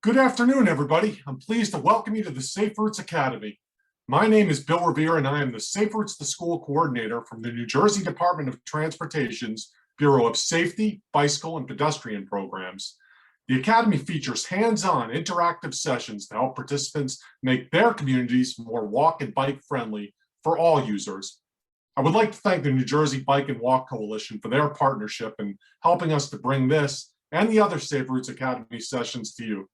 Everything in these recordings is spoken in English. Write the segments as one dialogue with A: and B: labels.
A: Good afternoon, everybody. I'm pleased to welcome you to the Safe Routes Academy. My name is Bill Revere, and I am the Safe Routes to School Coordinator from the New Jersey Department of Transportation's Bureau of Safety, Bicycle, and Pedestrian Programs. The Academy features hands-on interactive sessions to help participants make their communities more walk and bike friendly for all users. I would like to thank the New Jersey Bike and Walk Coalition for their partnership in helping us to bring this and the other Safe Routes Academy sessions to you.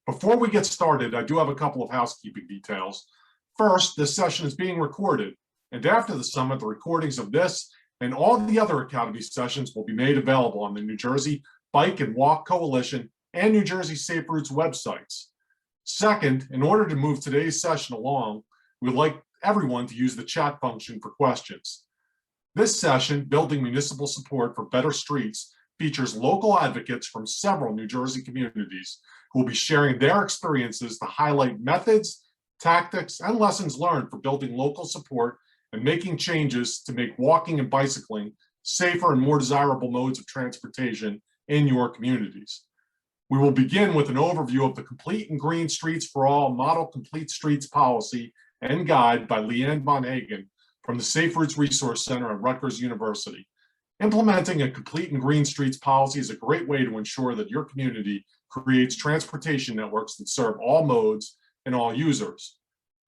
A: Before we get started, I do have a couple of housekeeping details. First, this session is being recorded, and after the summit, the recordings of this and all the other Academy sessions will be made available on the New Jersey Bike and Walk Coalition and New Jersey Safe Routes websites. Second, in order to move today's session along, we'd like everyone to use the chat function for questions. This session, Building Municipal Support for Better Streets, features local advocates from several New Jersey communities who will be sharing their experiences to highlight methods, tactics, and lessons learned for building local support and making changes to make walking and bicycling safer and more desirable modes of transportation in your communities. We will begin with an overview of the Complete and Green Streets for All Model Complete Streets Policy and Guide by Leanne Von Hagen from the Safe Routes Resource Center at Rutgers University. Implementing a complete and green streets policy is a great way to ensure that your community creates transportation networks that serve all modes and all users.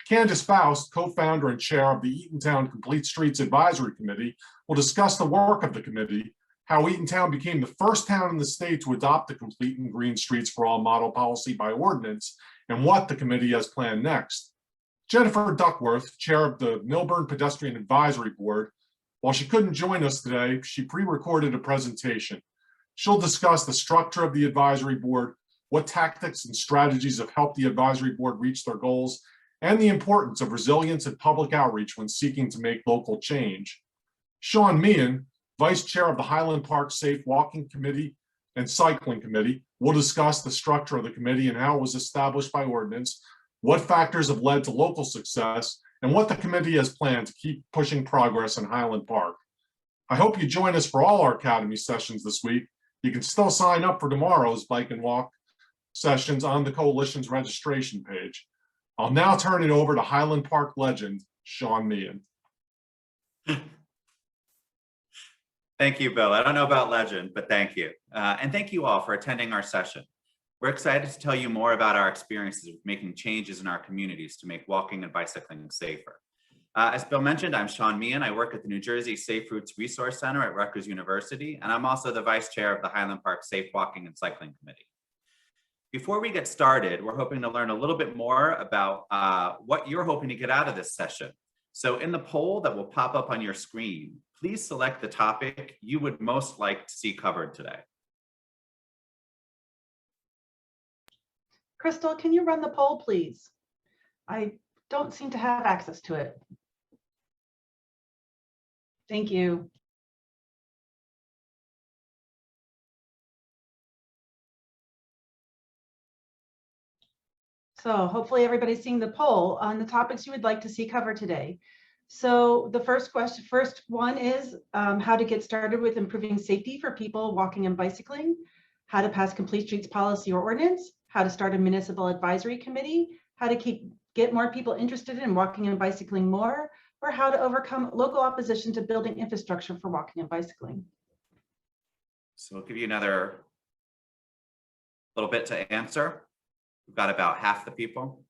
A: Candace Faust, co-founder and chair of the Eatontown Complete Streets Advisory Committee, will discuss the work of the committee, how Eatontown became the first town in the state to adopt the Complete and Green Streets for All model policy by ordinance, and what the committee has planned next. Jennifer Duckworth, chair of the Milburn Pedestrian Advisory Board, while she couldn't join us today, she pre-recorded a presentation. She'll discuss the structure of the advisory board, what tactics and strategies have helped the advisory board reach their goals, and the importance of resilience and public outreach when seeking to make local change. Sean Meehan, vice chair of the Highland Park Safe Walking Committee and Cycling Committee, will discuss the structure of the committee and how it was established by ordinance, what factors have led to local success, and what the committee has planned to keep pushing progress in Highland Park. I hope you join us for all our Academy sessions this week. You can still sign up for tomorrow's Bike and Walk sessions on the Coalition's registration page. I'll now turn it over to Highland Park legend, Sean Meehan.
B: Thank you, Bill. I don't know about legend, but thank you. And thank you all for attending our session. We're excited to tell you more about our experiences with making changes in our communities to make walking and bicycling safer. As Bill mentioned, I'm Sean Meehan. I work at the New Jersey Safe Routes Resource Center at Rutgers University, and I'm also the vice chair of the Highland Park Safe Walking and Cycling Committee. Before we get started, we're hoping to learn a little bit more about what you're hoping to get out of this session. So in the poll that will pop up on your screen, please select the topic you would most like to see covered today.
C: Crystal, can you run the poll, please? I don't seem to have access to it. Thank you. So hopefully everybody's seeing the poll on the topics you would like to see covered today. So the first one is how to get started with improving safety for people walking and bicycling, how to pass complete streets policy or ordinance, how to start a municipal advisory committee, how to get more people interested in walking and bicycling more, or how to overcome local opposition to building infrastructure for walking and bicycling.
B: So we'll give you another little bit to answer. We've got about half the people.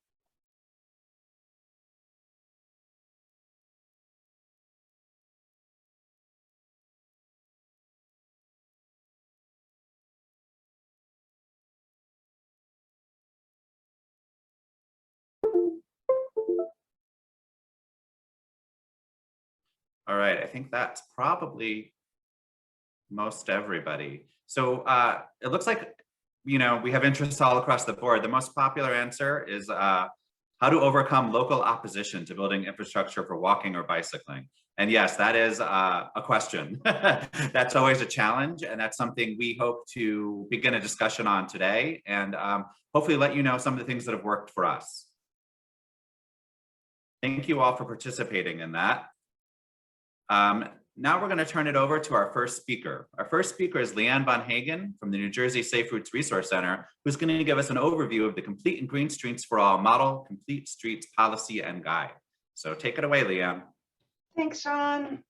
B: All right, I think that's probably most everybody. So it looks like, we have interests all across the board. The most popular answer is how to overcome local opposition to building infrastructure for walking or bicycling. And yes, that is a question. That's always a challenge, and that's something we hope to begin a discussion on today, and hopefully let you know some of the things that have worked for us. Thank you all for participating in that. Now we're going to turn it over to our first speaker. Our first speaker is Leanne Von Hagen from the New Jersey Safe Routes Resource Center, who's going to give us an overview of the Complete and Green Streets for All model, Complete Streets Policy and Guide. So take it away, Leanne.
C: Thanks, Sean.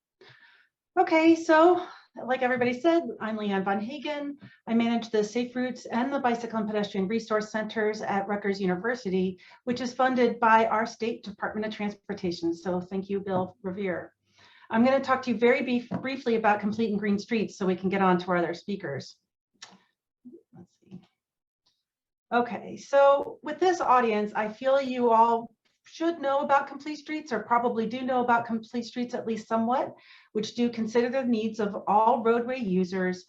C: Okay, so like everybody said, I'm Leanne Von Hagen. I manage the Safe Routes and the Bicycle and Pedestrian Resource Centers at Rutgers University, which is funded by our state Department of Transportation. So thank you, Bill Revere. I'm going to talk to you very briefly about Complete and Green Streets so we can get on to our other speakers. Let's see. Okay, so with this audience, I feel you all should know about Complete Streets, or probably do know about Complete Streets at least somewhat, which do consider the needs of all roadway users,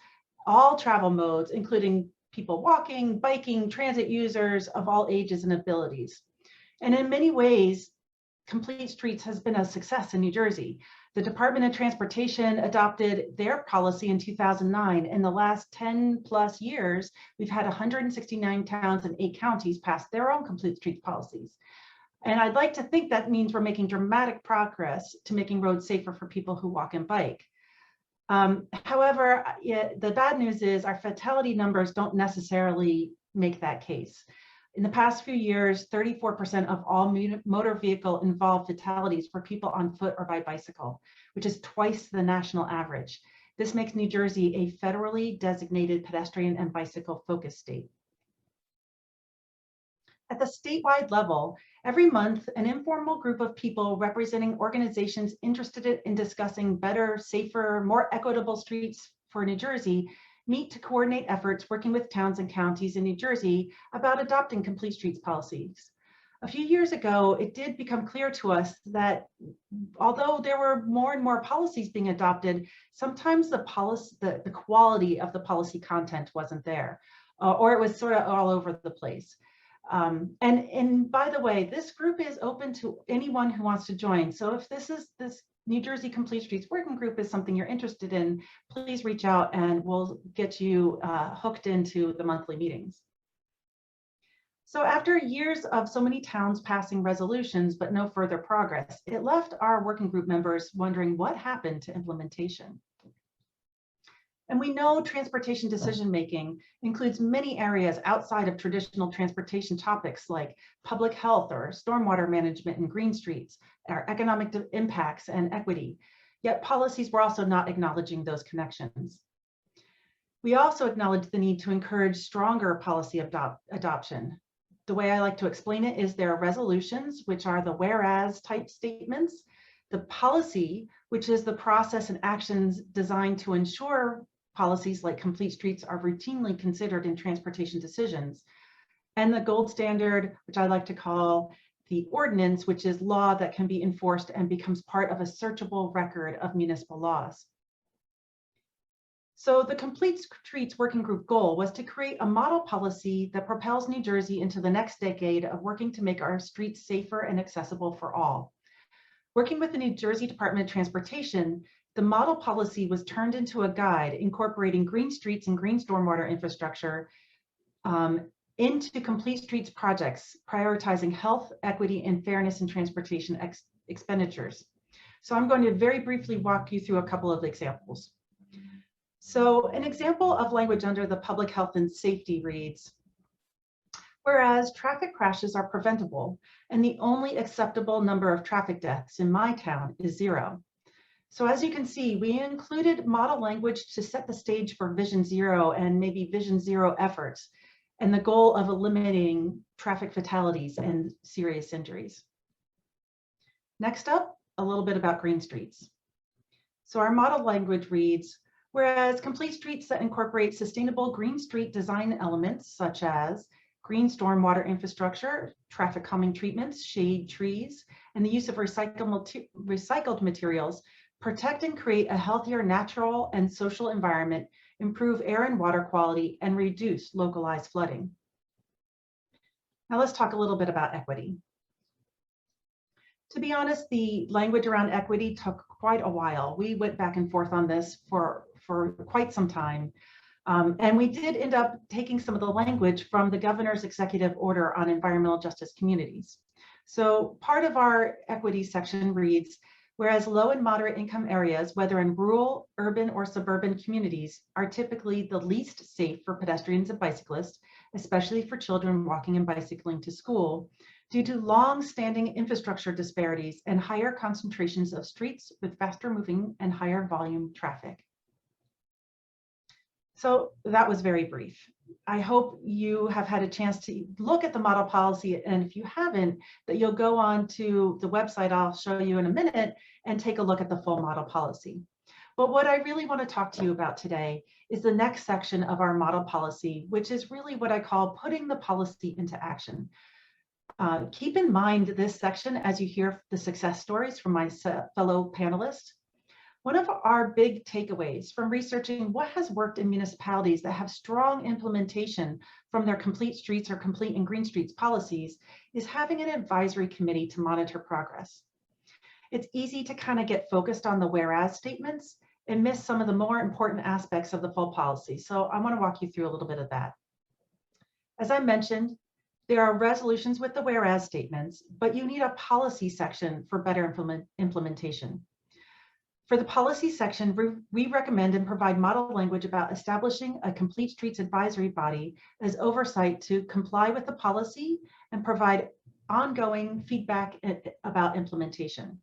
C: all travel modes, including people walking, biking, transit users of all ages and abilities. And in many ways, Complete Streets has been a success in New Jersey. The Department of Transportation adopted their policy in 2009. In the last 10 plus years, we've had 169 towns and 8 counties pass their own Complete Streets policies. And I'd like to think that means we're making dramatic progress to making roads safer for people who walk and bike. However, the bad news is our fatality numbers don't necessarily make that case. In the past few years, 34% of all motor vehicle involved fatalities were people on foot or by bicycle, which is twice the national average. This makes New Jersey a federally designated pedestrian and bicycle focused state. At the statewide level, every month, an informal group of people representing organizations interested in discussing better, safer, more equitable streets for New Jersey meet to coordinate efforts working with towns and counties in New Jersey about adopting Complete Streets policies. A few years ago, it did become clear to us that although there were more and more policies being adopted, sometimes the quality of the policy content wasn't there, or it was sort of all over the place. And by the way, this group is open to anyone who wants to join. So if this New Jersey Complete Streets Working Group is something you're interested in, please reach out and we'll get you hooked into the monthly meetings. So after years of so many towns passing resolutions, but no further progress, it left our working group members wondering what happened to implementation. And we know transportation decision-making includes many areas outside of traditional transportation topics like public health or stormwater management and green streets, or economic impacts and equity. Yet policies were also not acknowledging those connections. We also acknowledge the need to encourage stronger policy adoption. The way I like to explain it is there are resolutions, which are the whereas type statements, the policy, which is the process and actions designed to ensure policies like Complete Streets are routinely considered in transportation decisions, and the gold standard, which I like to call the ordinance, which is law that can be enforced and becomes part of a searchable record of municipal laws. So the Complete Streets Working Group goal was to create a model policy that propels New Jersey into the next decade of working to make our streets safer and accessible for all. Working with the New Jersey Department of Transportation, the model policy was turned into a guide incorporating green streets and green stormwater infrastructure into Complete Streets projects, prioritizing health, equity, and fairness in transportation expenditures. So I'm going to very briefly walk you through a couple of examples. So an example of language under the public health and safety reads, whereas traffic crashes are preventable and the only acceptable number of traffic deaths in my town is 0. So as you can see, we included model language to set the stage for Vision Zero and maybe Vision Zero efforts, and the goal of eliminating traffic fatalities and serious injuries. Next up, a little bit about green streets. So our model language reads, whereas Complete Streets that incorporate sustainable green street design elements such as green stormwater infrastructure, traffic calming treatments, shade trees, and the use of recycled materials protect and create a healthier natural and social environment, improve air and water quality, and reduce localized flooding. Now let's talk a little bit about equity. To be honest, the language around equity took quite a while. We went back and forth on this for quite some time. And we did end up taking some of the language from the governor's executive order on environmental justice communities. So part of our equity section reads, whereas low and moderate income areas, whether in rural, urban, or suburban communities, are typically the least safe for pedestrians and bicyclists, especially for children walking and bicycling to school, due to long-standing infrastructure disparities and higher concentrations of streets with faster moving and higher volume traffic. So that was very brief. I hope you have had a chance to look at the model policy, and if you haven't, that you'll go on to the website I'll show you in a minute and take a look at the full model policy. But what I really want to talk to you about today is the next section of our model policy, which is really what I call putting the policy into action. Keep in mind this section as you hear the success stories from my fellow panelists. One of our big takeaways from researching what has worked in municipalities that have strong implementation from their complete streets or complete and green streets policies is having an advisory committee to monitor progress. It's easy to kind of get focused on the whereas statements and miss some of the more important aspects of the full policy. So I want to walk you through a little bit of that. As I mentioned, there are resolutions with the whereas statements, but you need a policy section for better implementation. For the policy section, we recommend and provide model language about establishing a complete streets advisory body as oversight to comply with the policy and provide ongoing feedback about implementation.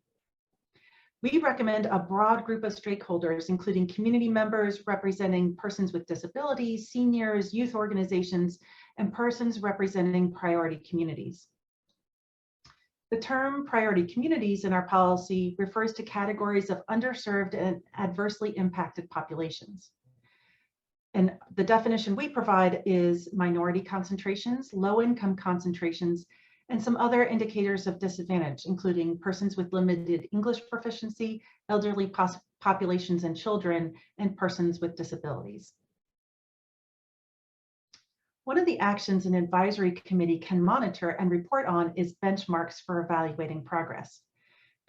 C: We recommend a broad group of stakeholders, including community members representing persons with disabilities, seniors, youth organizations, and persons representing priority communities. The term priority communities in our policy refers to categories of underserved and adversely impacted populations. And the definition we provide is minority concentrations, low income concentrations, and some other indicators of disadvantage, including persons with limited English proficiency, elderly populations and children, and persons with disabilities. One of the actions an advisory committee can monitor and report on is benchmarks for evaluating progress.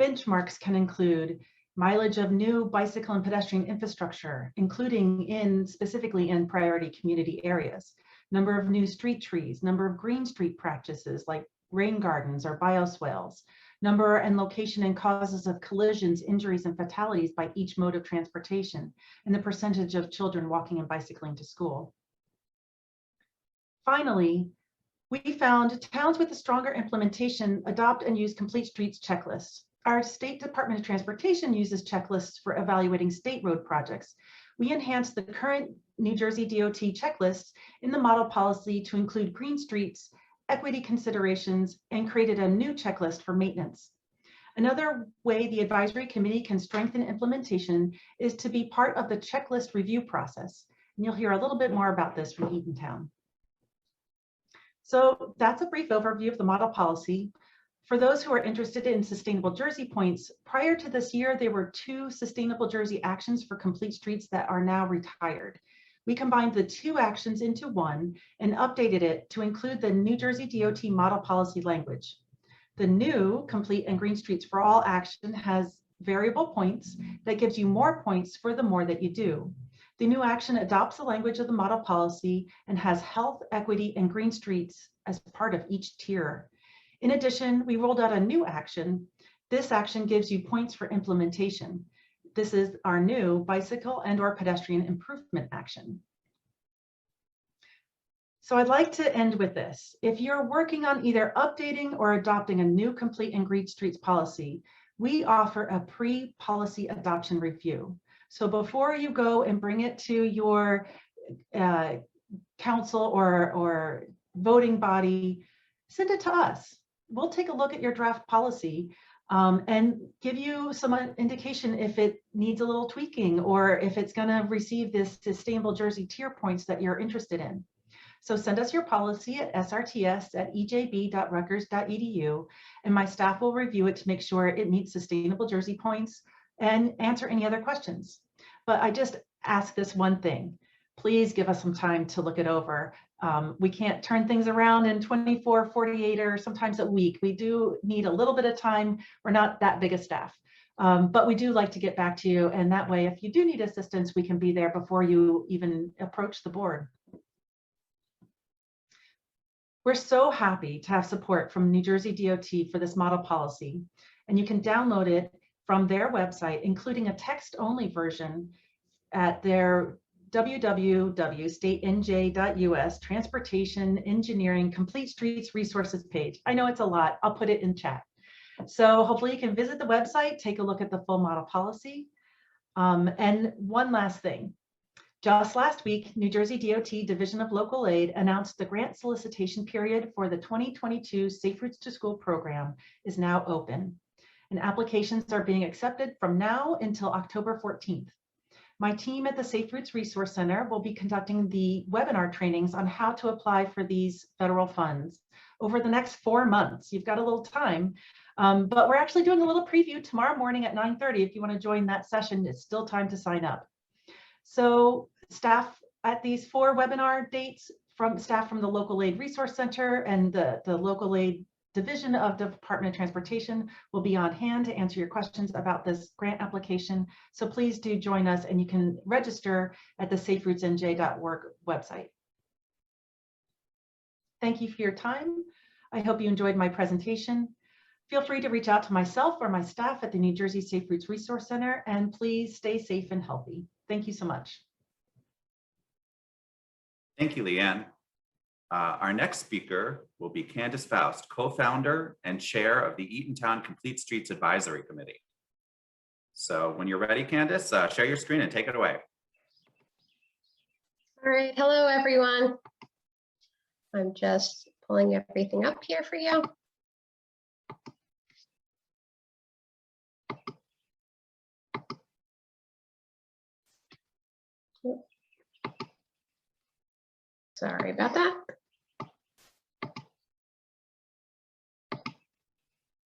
C: Benchmarks can include mileage of new bicycle and pedestrian infrastructure, including specifically in priority community areas, number of new street trees, number of green street practices like rain gardens or bioswales, number and location and causes of collisions, injuries, and fatalities by each mode of transportation, and the percentage of children walking and bicycling to school. Finally, we found towns with a stronger implementation adopt and use complete streets checklists. Our State Department of Transportation uses checklists for evaluating state road projects. We enhanced the current New Jersey DOT checklists in the model policy to include green streets, equity considerations, and created a new checklist for maintenance. Another way the advisory committee can strengthen implementation is to be part of the checklist review process. And you'll hear a little bit more about this from Eatontown. So that's a brief overview of the model policy. For those who are interested in Sustainable Jersey points, prior to this year, there were 2 Sustainable Jersey actions for complete streets that are now retired. We combined the 2 actions into one and updated it to include the New Jersey DOT model policy language. The new Complete and Green Streets for All action has variable points that gives you more points for the more that you do. The new action adopts the language of the model policy and has health, equity, and green streets as part of each tier. In addition, we rolled out a new action. This action gives you points for implementation. This is our new bicycle and/or pedestrian improvement action. So I'd like to end with this. If you're working on either updating or adopting a new complete and green streets policy, we offer a pre-policy adoption review. So before you go and bring it to your council or voting body, send it to us. We'll take a look at your draft policy and give you some indication if it needs a little tweaking or if it's going to receive this Sustainable Jersey tier points that you're interested in. So send us your policy at srts@ejb.rutgers.edu, and my staff will review it to make sure it meets Sustainable Jersey points and answer any other questions. But I just ask this one thing. Please give us some time to look it over. We can't turn things around in 24, 48, or sometimes a week. We do need a little bit of time. We're not that big a staff. But we do like to get back to you. And that way, if you do need assistance, we can be there before you even approach the board. We're so happy to have support from New Jersey DOT for this model policy. And you can download it from their website, including a text-only version at their www.statenj.us Transportation Engineering Complete Streets Resources page. I know it's a lot. I'll put it in chat. So hopefully you can visit the website, take a look at the full model policy. And one last thing. Just last week, New Jersey DOT Division of Local Aid announced the grant solicitation period for the 2022 Safe Routes to School program is now open, and applications are being accepted from now until October 14th. My team at the Safe Routes Resource Center will be conducting the webinar trainings on how to apply for these federal funds over the next 4 months. You've got a little time, but we're actually doing a little preview tomorrow morning at 9:30. If you want to join that session, it's still time to sign up. So staff at these 4 webinar dates, from staff from the Local Aid Resource Center and the Local Aid Division of the Department of Transportation will be on hand to answer your questions about this grant application. So please do join us, and you can register at the saferoutesnj.org website. Thank you for your time. I hope you enjoyed my presentation. Feel free to reach out to myself or my staff at the New Jersey Safe Routes Resource Center, and please stay safe and healthy. Thank you so much.
B: Thank you, Leanne. Our next speaker will be Candace Faust, co-founder and chair of the Eatontown Complete Streets Advisory Committee. So when you're ready, Candace, share your screen and take it away.
D: All right, hello everyone. I'm just pulling everything up here for you. Sorry about that.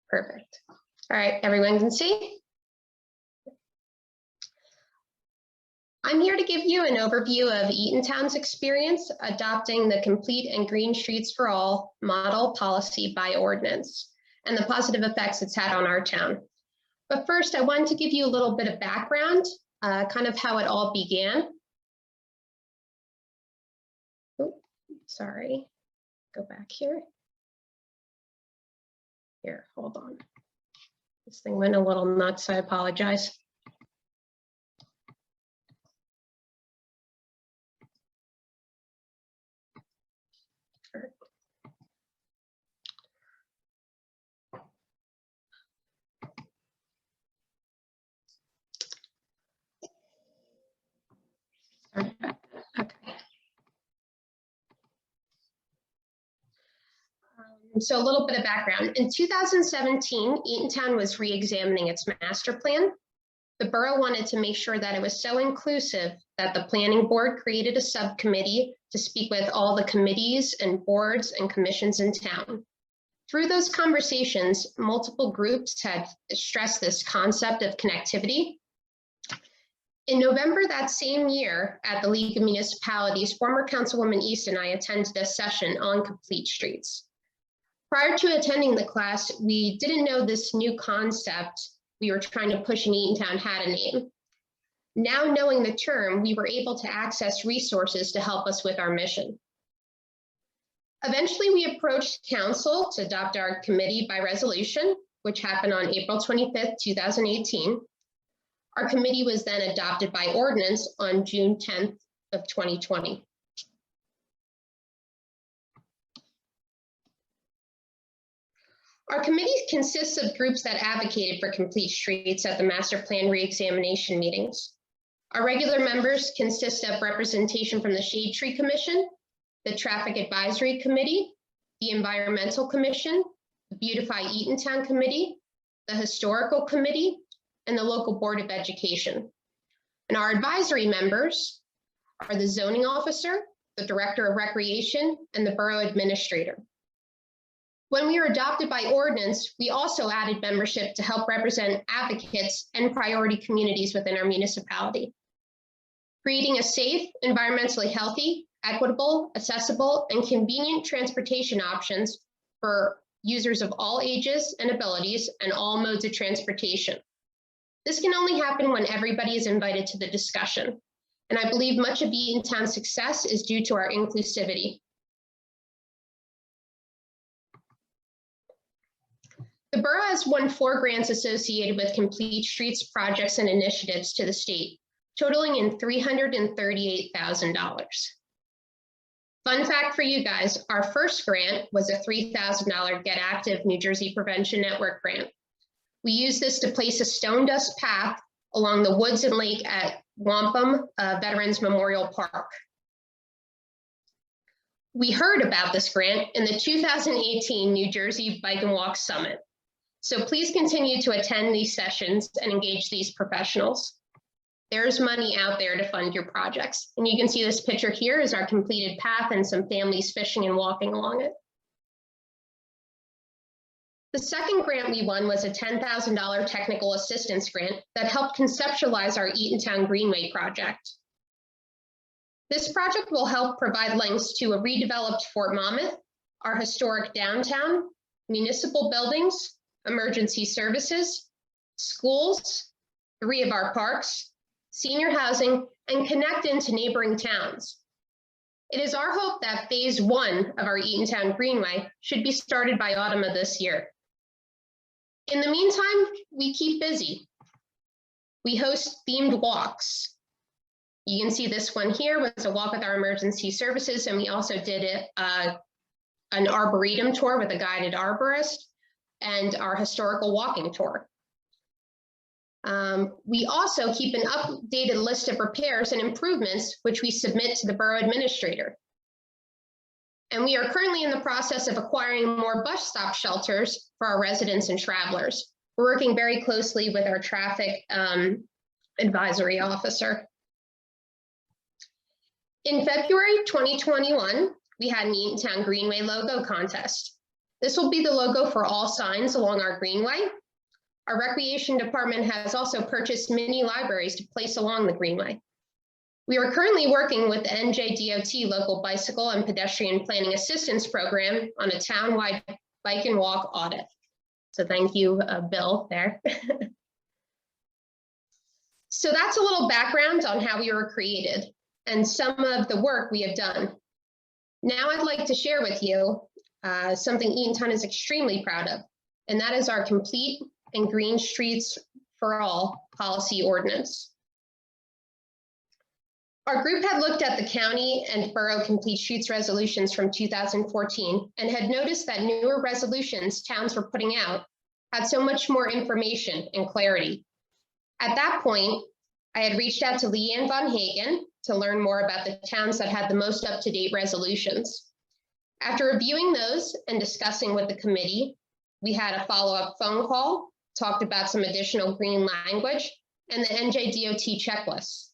D: Perfect. All right, everyone can see. I'm here to give you an overview of Eatontown's experience adopting the Complete and Green Streets for All model policy by ordinance and the positive effects it's had on our town. But first, I wanted to give you a little bit of background, kind of how it all began. Oh, sorry, go back here. Here, hold on. This thing went a little nuts, I apologize. Sure. Sorry about that. Okay. So a little bit of background. In 2017, Eatontown was re-examining its master plan. The borough wanted to make sure that it was so inclusive that the planning board created a subcommittee to speak with all the committees and boards and commissions in town. Through those conversations, multiple groups had stressed this concept of connectivity. In November that same year, at the League of Municipalities, former Councilwoman East and I attended a session on complete streets. Prior to attending the class, we didn't know this new concept we were trying to push in Eatontown had a name. Now knowing the term, we were able to access resources to help us with our mission. Eventually, we approached council to adopt our committee by resolution, which happened on April 25th, 2018. Our committee was then adopted by ordinance on June 10th of 2020. Our committee consists of groups that advocated for complete streets at the master plan reexamination meetings. Our regular members consist of representation from the Shade Tree Commission, the Traffic Advisory Committee, the Environmental Commission, the Beautify Eatontown Committee, the Historical Committee, and the Local Board of Education. And our advisory members are the Zoning Officer, the Director of Recreation, and the Borough Administrator. When we were adopted by ordinance, we also added membership to help represent advocates and priority communities within our municipality. Creating a safe, environmentally healthy, equitable, accessible, and convenient transportation options for users of all ages and abilities and all modes of transportation. This can only happen when everybody is invited to the discussion. And I believe much of Eatontown's success is due to our inclusivity. The borough has won 4 grants associated with Complete Streets projects and initiatives to the state, totaling in $338,000. Fun fact for you guys, our first grant was a $3,000 Get Active New Jersey Prevention Network grant. We used this to place a stone dust path along the woods and lake at Wampum Veterans Memorial Park. We heard about this grant in the 2018 New Jersey Bike and Walk Summit. So please continue to attend these sessions and engage these professionals. There's money out there to fund your projects. And you can see this picture here is our completed path and some families fishing and walking along it. The second grant we won was a $10,000 technical assistance grant that helped conceptualize our Eatontown Greenway project. This project will help provide links to a redeveloped Fort Monmouth, our historic downtown, municipal buildings, emergency services, schools, 3 of our parks, senior housing, and connect into neighboring towns. It is our hope that phase 1 of our Eatontown Greenway should be started by autumn of this year. In the meantime, we keep busy. We host themed walks. You can see this one here was a walk with our emergency services, and we also did an arboretum tour with a guided arborist and our historical walking tour. We also keep an updated list of repairs and improvements, which we submit to the borough administrator. And we are currently in the process of acquiring more bus stop shelters for our residents and travelers. We're working very closely with our traffic advisory officer. In February 2021, we had an Eatontown Greenway logo contest. This will be the logo for all signs along our greenway. Our recreation department has also purchased mini libraries to place along the greenway. We are currently working with the NJDOT local bicycle and pedestrian planning assistance program on a town-wide bike and walk audit. So thank you, Bill, there. So that's a little background on how we were created and some of the work we have done. Now I'd like to share with you something Eatontown is extremely proud of, and that is our Complete and Green Streets for All policy ordinance. Our group had looked at the county and borough Complete Streets resolutions from 2014 and had noticed that newer resolutions towns were putting out had so much more information and clarity. At that point, I had reached out to Leanne Von Hagen to learn more about the towns that had the most up-to-date resolutions. After reviewing those and discussing with the committee, we had a follow-up phone call, talked about some additional green language, and the NJDOT checklist.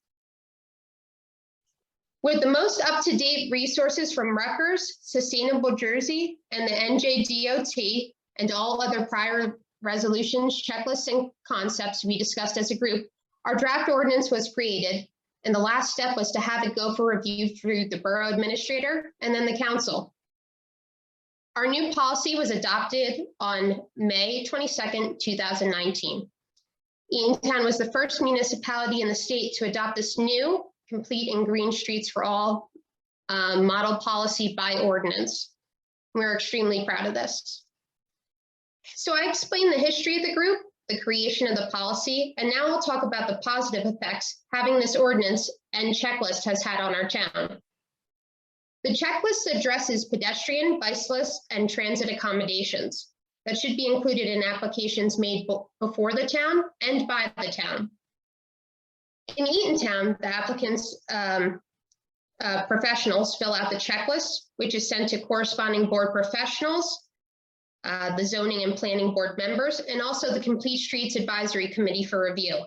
D: With the most up-to-date resources from Rutgers, Sustainable Jersey, and the NJDOT, and all other prior resolutions, checklists, and concepts we discussed as a group, our draft ordinance was created, and the last step was to have it go for review through the borough administrator and then the council. Our new policy was adopted on May 22nd, 2019. Eatontown was the first municipality in the state to adopt this new Complete and Green Streets for All model policy by ordinance. We're extremely proud of this. So I explained the history of the group, the creation of the policy, and now I'll talk about the positive effects having this ordinance and checklist has had on our town. The checklist addresses pedestrian, bicyclist, and transit accommodations that should be included in applications made before the town and by the town. In Eatontown, the applicants, professionals fill out the checklist, which is sent to corresponding board professionals, the zoning and planning board members, and also the Complete Streets Advisory Committee for review.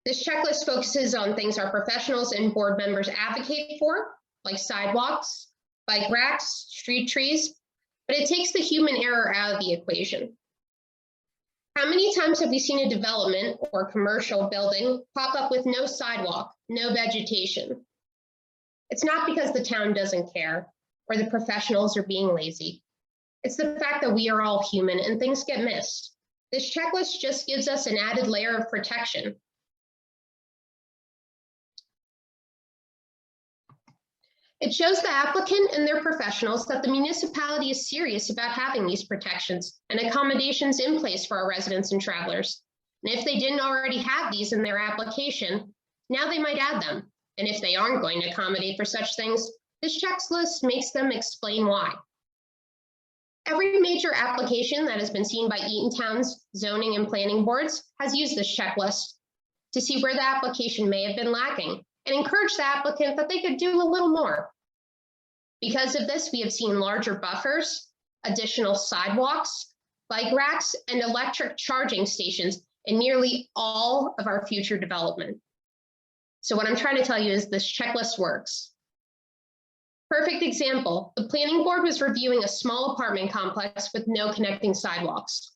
D: This checklist focuses on things our professionals and board members advocate for, like sidewalks, bike racks, street trees, but it takes the human error out of the equation. How many times have we seen a development or commercial building pop up with no sidewalk, no vegetation? It's not because the town doesn't care or the professionals are being lazy. It's the fact that we are all human and things get missed. This checklist just gives us an added layer of protection. It shows the applicant and their professionals that the municipality is serious about having these protections and accommodations in place for our residents and travelers. And if they didn't already have these in their application, now they might add them. And if they aren't going to accommodate for such things, this checklist makes them explain why. Every major application that has been seen by Eatontown's zoning and planning boards has used this checklist to see where the application may have been lacking and encourage the applicant that they could do a little more. Because of this, we have seen larger buffers, additional sidewalks, bike racks, and electric charging stations in nearly all of our future development. So what I'm trying to tell you is this checklist works. Perfect example, the planning board was reviewing a small apartment complex with no connecting sidewalks.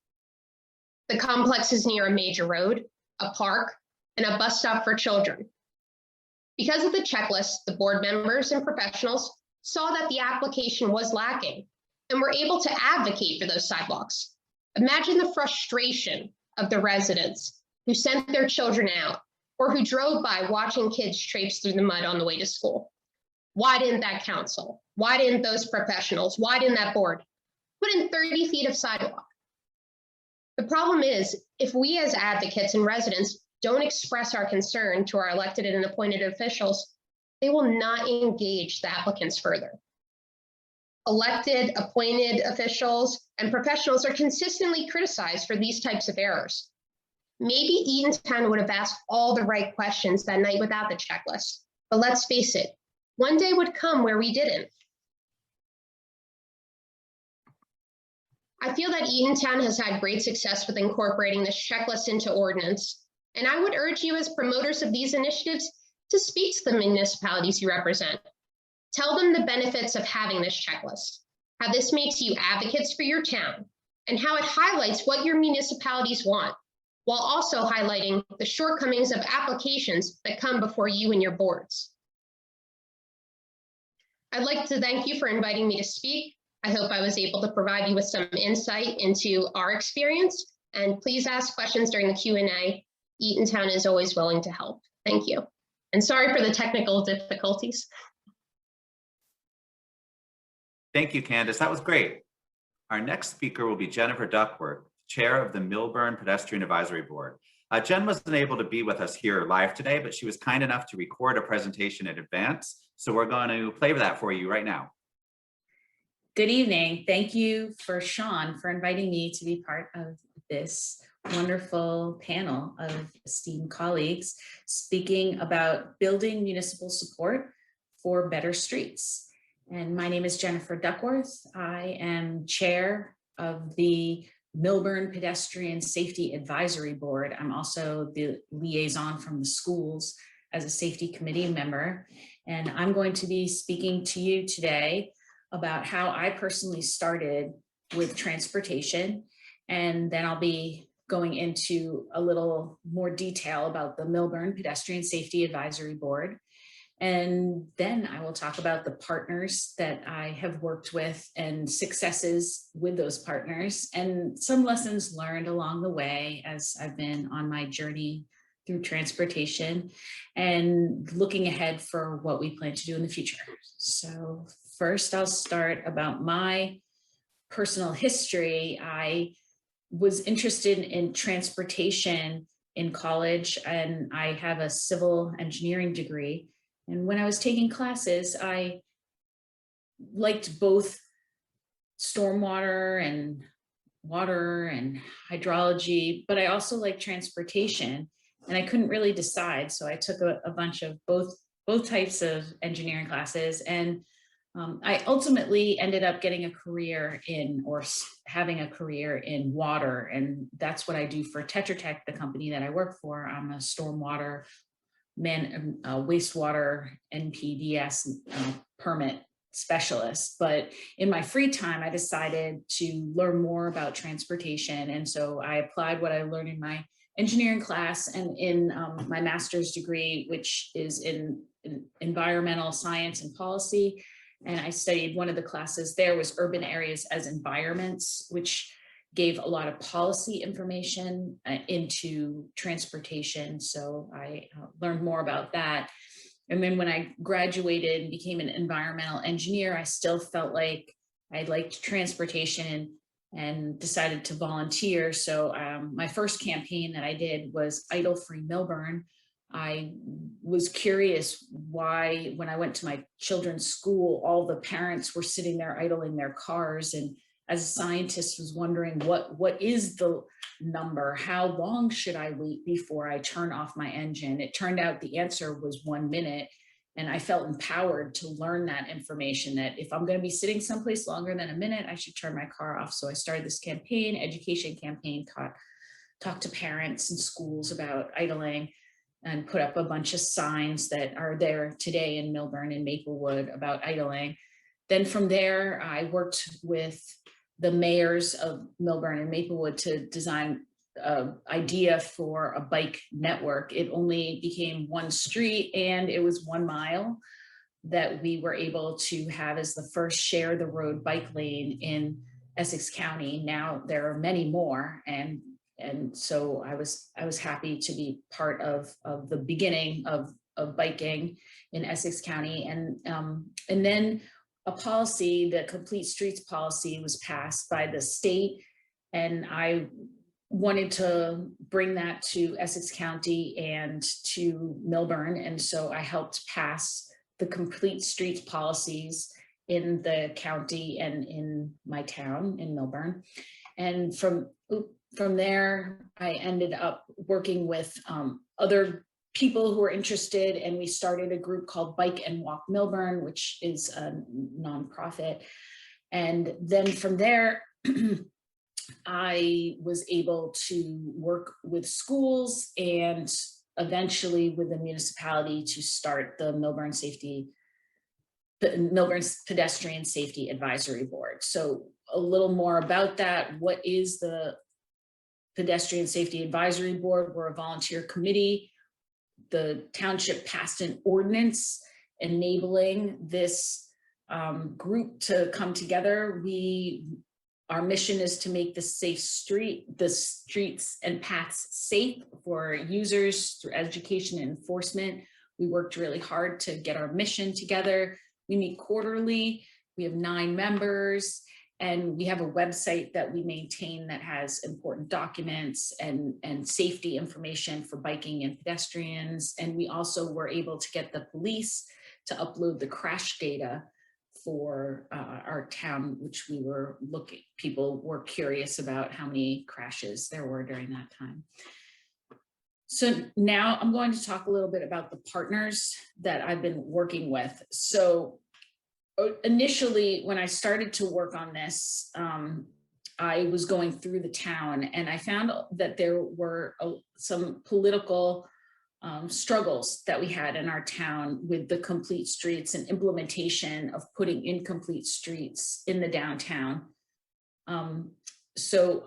D: The complex is near a major road, a park, and a bus stop for children. Because of the checklist, the board members and professionals saw that the application was lacking and were able to advocate for those sidewalks. Imagine the frustration of the residents who sent their children out or who drove by watching kids traipse through the mud on the way to school. Why didn't that council? Why didn't those professionals? Why didn't that board put in 30 feet of sidewalk? The problem is, if we as advocates and residents don't express our concern to our elected and appointed officials, they will not engage the applicants further. Elected, appointed officials, and professionals are consistently criticized for these types of errors. Maybe Eatontown would have asked all the right questions that night without the checklist, but let's face it, one day would come where we didn't. I feel that Eatontown has had great success with incorporating this checklist into ordinance, and I would urge you as promoters of these initiatives to speak to the municipalities you represent. Tell them the benefits of having this checklist, how this makes you advocates for your town, and how it highlights what your municipalities want, while also highlighting the shortcomings of applications that come before you and your boards. I'd like to thank you for inviting me to speak. I hope I was able to provide you with some insight into our experience, and please ask questions during the Q&A. Eatontown is always willing to help. Thank you. And sorry for the technical difficulties.
B: Thank you, Candace. That was great. Our next speaker will be Jennifer Duckworth, Chair of the Millburn Pedestrian Advisory Board. Jen wasn't able to be with us here live today, but she was kind enough to record a presentation in advance. So we're going to play that for you right now.
E: Good evening. Thank you for Sean for inviting me to be part of this wonderful panel of esteemed colleagues speaking about building municipal support for better streets. And my name is Jennifer Duckworth. I am chair of the Millburn Pedestrian Safety Advisory Board. I'm also the liaison from the schools as a safety committee member. And I'm going to be speaking to you today about how I personally started with transportation. And then I'll be going into a little more detail about the Millburn Pedestrian Safety Advisory Board. And then I will talk about the partners that I have worked with and successes with those partners and some lessons learned along the way as I've been on my journey through transportation and looking ahead for what we plan to do in the future. So first I'll start about my personal history. I was interested in transportation in college and I have a civil engineering degree. And when I was taking classes, I liked both stormwater and water and hydrology, but I also liked transportation and I couldn't really decide. So I took a bunch of both types of engineering classes. And I ultimately ended up getting a career in or having a career in water. And that's what I do for Tetra Tech, the company that I work for. I'm a stormwater wastewater NPDES permit specialist. But in my free time, I decided to learn more about transportation. And so I applied what I learned in my engineering class and in my master's degree, which is in environmental science and policy. And I studied, one of the classes there was urban areas as environments, which gave a lot of policy information into transportation. So I learned more about that. And then when I graduated and became an environmental engineer, I still felt like I liked transportation and decided to volunteer. So my first campaign that I did was Idle Free Millburn. I was curious why, when I went to my children's school, all the parents were sitting there idling their cars. And as a scientist, was wondering what is the number? How long should I wait before I turn off my engine? It turned out the answer was 1 minute. And I felt empowered to learn that information, that if I'm going to be sitting someplace longer than a minute, I should turn my car off. So I started this campaign, education campaign, talked to parents and schools about idling, and put up a bunch of signs that are there today in Millburn and Maplewood about idling. Then from there, I worked with the mayors of Millburn and Maplewood to design an idea for a bike network. It only became one street and it was 1 mile that we were able to have as the first share the road bike lane in Essex County. Now there are many more, and so I was happy to be part of the beginning of biking in Essex County. And then a policy, the Complete Streets policy, was passed by the state, and I wanted to bring that to Essex County and to Millburn. And so I helped pass the Complete Streets policies in the county and in my town in Millburn. And from there, I ended up working with other people who were interested, and we started a group called Bike and Walk Millburn, which is a nonprofit. And then from there, I was able to work with schools and eventually with the municipality to start the Millburn Pedestrian Safety Advisory Board. So a little more about that. What is the Pedestrian Safety Advisory Board? We're a volunteer committee. The township passed an ordinance enabling this group to come together. Our mission is to make the streets and paths safe for users through education and enforcement. We worked really hard to get our mission together. We meet quarterly. We have 9 members, and we have a website that we maintain that has important documents and safety information for biking and pedestrians. And we also were able to get the police to upload the crash data for our town, which we were looking, people were curious about how many crashes there were during that time. So now I'm going to talk a little bit about the partners that I've been working with. So initially, when I started to work on this, I was going through the town, and I found that there were some political struggles that we had in our town with the complete streets and implementation of putting incomplete streets in the downtown. So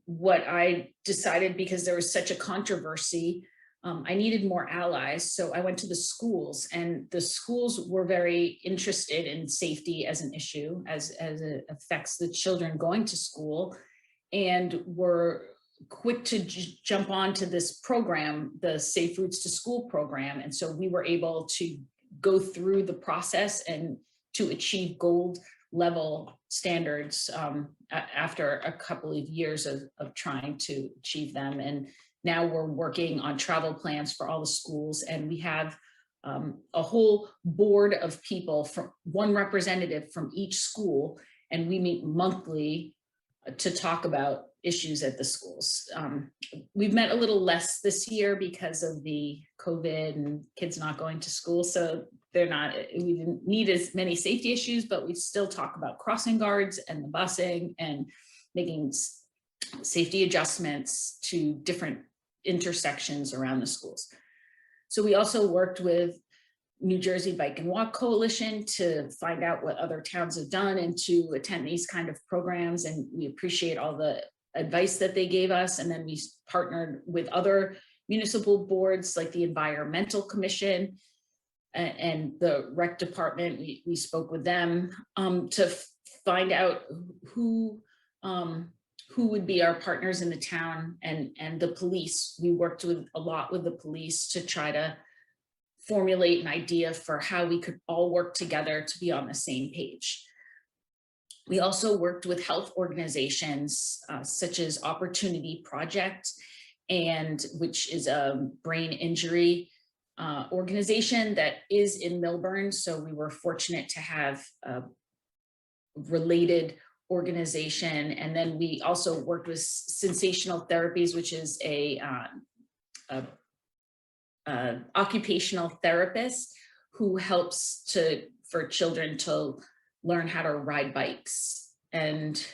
E: what I decided, because there was such a controversy, I needed more allies. So I went to the schools, and the schools were very interested in safety as an issue, as it affects the children going to school, and were quick to jump onto this program, the Safe Routes to School program. And so we were able to go through the process and to achieve gold level standards after a couple of years of trying to achieve them. And now we're working on travel plans for all the schools, and we have a whole board of people, from one representative from each school, and we meet monthly to talk about issues at the schools. We've met a little less this year because of the COVID and kids not going to school. So we didn't need as many safety issues, but we still talk about crossing guards and the busing and making safety adjustments to different intersections around the schools. So we also worked with New Jersey Bike and Walk Coalition to find out what other towns have done and to attend these kind of programs. And we appreciate all the advice that they gave us. And then we partnered with other municipal boards like the Environmental Commission and the Rec Department. We spoke with them to find out who would be our partners in the town, and the police. We worked with a lot with the police to try to formulate an idea for how we could all work together to be on the same page. We also worked with health organizations such as Opportunity Project, and which is a brain injury organization that is in Millburn. So we were fortunate to have a related organization. And then we also worked with Sensational Therapies, which is a occupational therapist who helps for children to learn how to ride bikes. And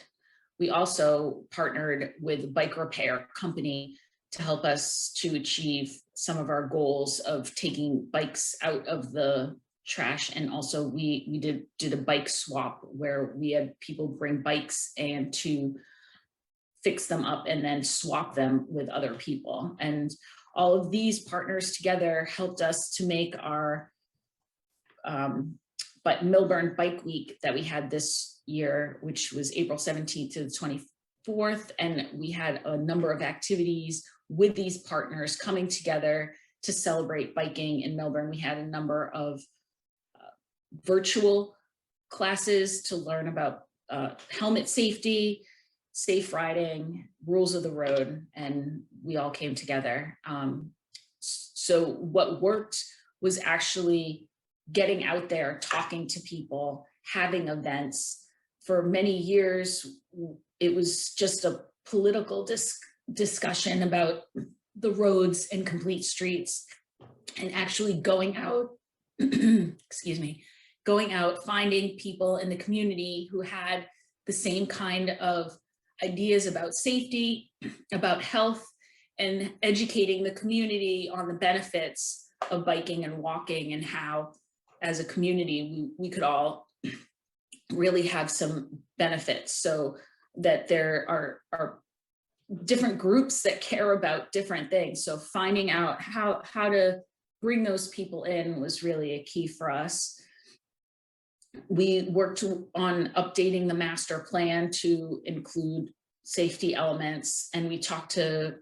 E: we also partnered with a bike repair company to help us to achieve some of our goals of taking bikes out of the trash. And also we did a bike swap where we had people bring bikes and to fix them up and then swap them with other people. And all of these partners together helped us to make our Millburn Bike Week that we had this year, which was April 17th to the 24th. And we had a number of activities with these partners coming together to celebrate biking in Millburn. We had a number of virtual classes to learn about helmet safety, safe riding, rules of the road, and we all came together. So what worked was actually getting out there, talking to people, having events. For many years, it was just a political discussion about the roads and complete streets, and actually going out, excuse me, going out, finding people in the community who had the same kind of ideas about safety, about health, and educating the community on the benefits of biking and walking, and how as a community we could all really have some benefits, so that there are different groups that care about different things. So finding out how to bring those people in was really a key for us. We worked on updating the master plan to include safety elements, and we talked to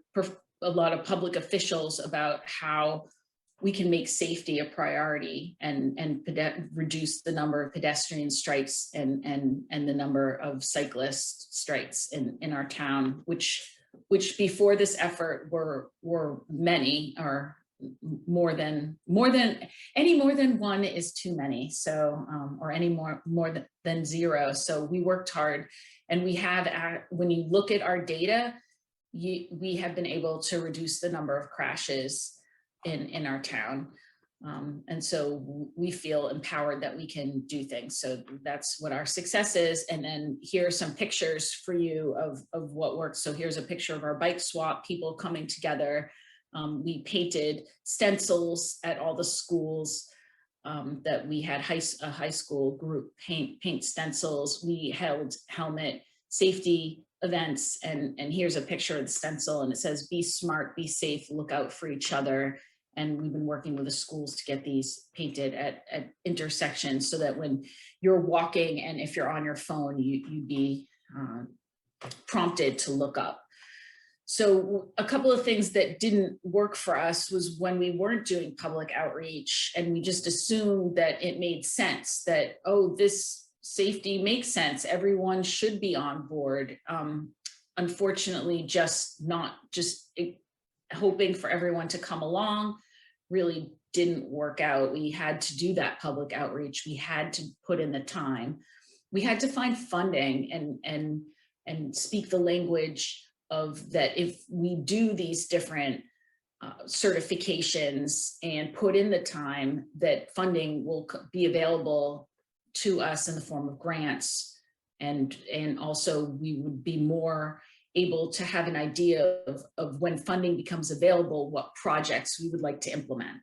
E: a lot of public officials about how we can make safety a priority and reduce the number of pedestrian strikes and the number of cyclist strikes in our town, which before this effort were many, or more than one is too many. So or any more than zero. So we worked hard, and we have, when you look at our data, we have been able to reduce the number of crashes in our town. And so we feel empowered that we can do things. So that's what our success is. And then here are some pictures for you of what works. So here's a picture of our bike swap, people coming together. We painted stencils at all the schools that we had a high school group paint stencils. We held helmet safety events, and here's a picture of the stencil, and it says, "Be smart, be safe, look out for each other." And we've been working with the schools to get these painted at intersections, so that when you're walking and if you're on your phone, you'd be prompted to look up. So a couple of things that didn't work for us was when we weren't doing public outreach, and we just assumed that it made sense, that, oh, this safety makes sense, everyone should be on board. Unfortunately, hoping for everyone to come along really didn't work out. We had to do that public outreach. We had to put in the time. We had to find funding and speak the language of that. If we do these different certifications and put in the time, that funding will be available to us in the form of grants. And also we would be more able to have an idea of when funding becomes available, what projects we would like to implement.